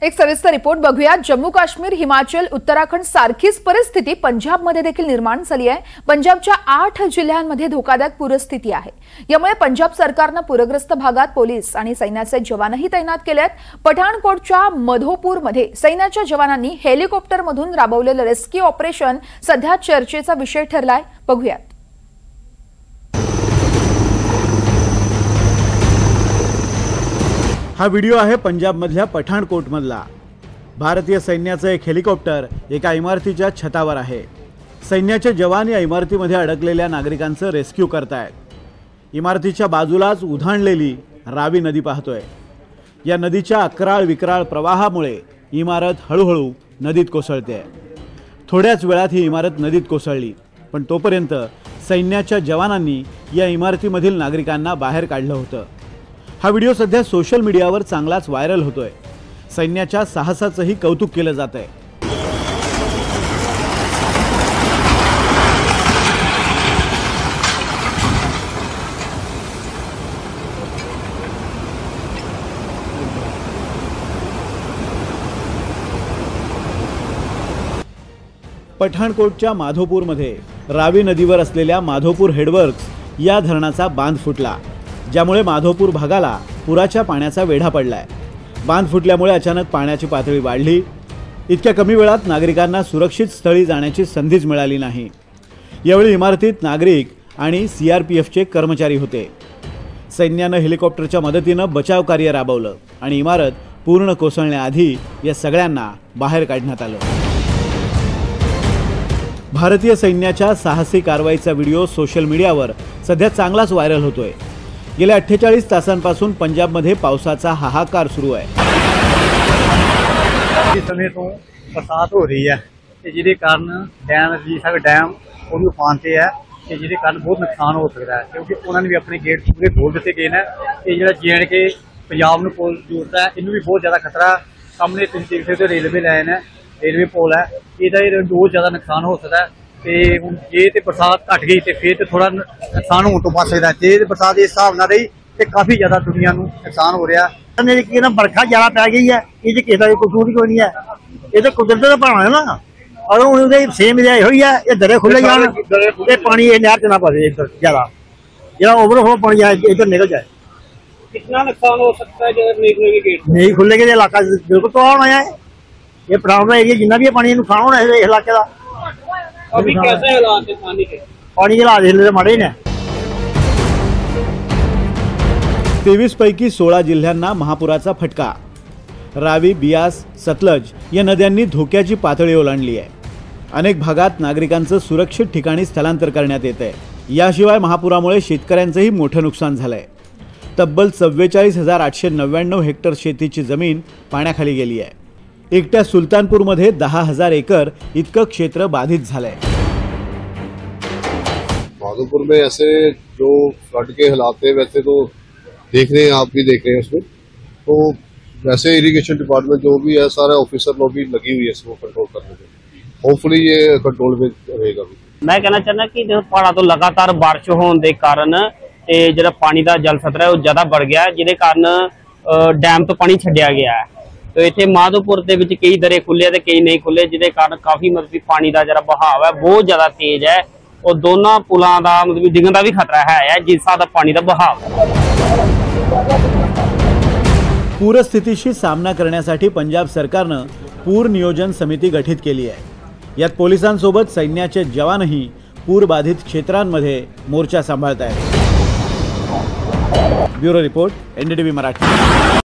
एक सविस्तर रिपोर्ट बघूया। जम्मू काश्मीर, हिमाचल, उत्तराखंड सारखीच परिस्थिती पंजाबमध्ये देखील निर्माण झाली आहे। पंजाबच्या 8 जिल्ह्यांमध्ये धोकादायक पूरस्थिती आहे। यामुळे पंजाब सरकारने पूरग्रस्त भागात पोलीस आणि सैन्याचे जवानही तैनात केलेत। पठाणकोटच्या माधोपूरमध्ये सैन्याच्या जवानांनी हेलिकॉप्टरमधून राबवलेलं रेस्क्यू ऑपरेशन सध्या चर्चेचा विषय ठरलाय। बघूयात। हा व्हिडिओ आहे पंजाबमधल्या पठाणकोटमधला। भारतीय सैन्याचं एक हेलिकॉप्टर एका इमारतीच्या छतावर आहे। सैन्याचे जवान या इमारतीमध्ये अडकलेल्या नागरिकांचं रेस्क्यू करतायत। इमारतीच्या बाजूलाच उधाणलेली रावी नदी पाहतोय। या नदीच्या अकराळ विक्राळ प्रवाहामुळे इमारत हळूहळू नदीत कोसळते। थोड्याच वेळात ही इमारत नदीत कोसळली, पण तोपर्यंत सैन्याच्या जवानांनी या इमारतीमधील नागरिकांना बाहेर काढलं होतं। हा व्हिडिओ सध्या सोशल मीडियावर चांगलाच व्हायरल होतोय। सैन्याच्या साहसाचंही कौतुक केलं जातंय। पठाणकोटच्या माधोपूरमध्ये रावी नदीवर असलेल्या माधोपूर हेडवर्क्स या धरणाचा बांध फुटला, ज्यामुळे माधोपूर भागाला पुराच्या पाण्याचा वेढा पडलाय। बांध फुटल्यामुळे अचानक पाण्याची पातळी वाढली। इतक्या कमी वेळात नागरिकांना सुरक्षित स्थळी जाण्याची संधीच मिळाली नाही। यावेळी इमारतीत नागरिक आणि सीआरपीएफचे कर्मचारी होते। सैन्याने हेलिकॉप्टरच्या मदतीने बचाव कार्य राबवलं आणि इमारत पूर्ण कोसळण्याआधी या सगळ्यांना बाहेर काढण्यात आलं। भारतीय सैन्याच्या साहसी कारवाईचा व्हिडिओ सोशल मीडियावर सध्या चांगलाच व्हायरल होतोय। गेल्या 48 तासांपासून पंजाबमध्ये पावसाचा हाहाकार सुरू आहे। इस समय तो बरसात हो रही है जिसके कारण डैम डैम और भी उफान से है जिसके कारण बहुत नुकसान हो सकता है, क्योंकि उन्होंने भी अपने गेट पूरे खोल दिए गए हैं। ये जो JNK पंजाब में पोल जोड़ता है, इनमें भी बहुत ज्यादा खतरा। सामने तुम देख सकते हो रेलवे लाइन है, रेलवे पोल है, ये बहुत ज्यादा नुकसान हो सकता है। जे बरसात घट गई तो फिर थोड़ा नुकसान होने तो बच सकता है। जे बरसात इस हिसाब न रही तो काफी ज्यादा दुनिया को नुकसान हो रहा है। बरखा ज्यादा पै गई है, ये किसी का कसूर कोई नहीं है, ये तो कुदरत का भाव है ना। और सेम ये दरे खुले जान, पानी नहर च ना पवे इधर ज्यादा, जरा ओवरफ्लो पानी इधर निकल जाए। कितना नुकसान हो सकता है जब नहीं खुलेगा? इलाका बिल्कुल तो होना है। ये पठान का एरिया जितना भी पानी नुकसान होना है इलाके का। अभी कैसे हालात है पानी के? पानी के हालात माड़े ने। 23 पैकी 16 जिल्ह्यांना महापुराचा फटका। रावी, बियास, सतलज या नद्यांनी धोक्याची पातळी ओलांडली आहे। अनेक भागात नागरिकांचं सुरक्षित ठिकाणी स्थलांतर करण्यात येत आहे। याशिवाय महापुरामुळे शेतकऱ्यांचंही मोठं नुकसान झालंय। तब्बल 44,899 हेक्टर शेतीची जमीन पाण्याखाली गेली आहे। एकट्या सुलतानपूरमध्ये 10,000 एकर इतकं क्षेत्र बाधित झालंय। माधोपुर में ऐसे जो फ्लड के हालात है वैसे तो देख रहे हैं, आप भी देख रहे हैं उसमें। तो वैसे इरिगेशन डिपार्टमेंट जो भी है सारे ऑफिसर लोग भी लगी हुई है इसको कंट्रोल करने में। होपफुली ये कंट्रोल में रहेगा। मैं कहना चाहना कि जो पहाड़ा तो लगातार बारिश होने के कारण जो पानी का जल सतर है वो ज्यादा बढ़ गया है, जिसके कारण डैम तो पानी छड्या गया है। तो इतने माधोपुर के विच कई दरे खुले तो कई नहीं खुले, जिसके कारण काफी मतलब पानी का जरा बहाव है बहुत ज्यादा तेज है और दोनों पुलों का मतलब डिगन का भी खतरा है जिस हिसाब का पानी का बहाव। पूरस्थितीशी सामना करण्यासाठी पंजाब सरकारने पूर नियोजन समिती गठीत केली आहे। यात पोलिसांसोबत सैन्याचे जवानही पूरबाधित क्षेत्रांमध्ये मोर्चा सांभाळत आहेत। Bureau report, NDTV Marathi.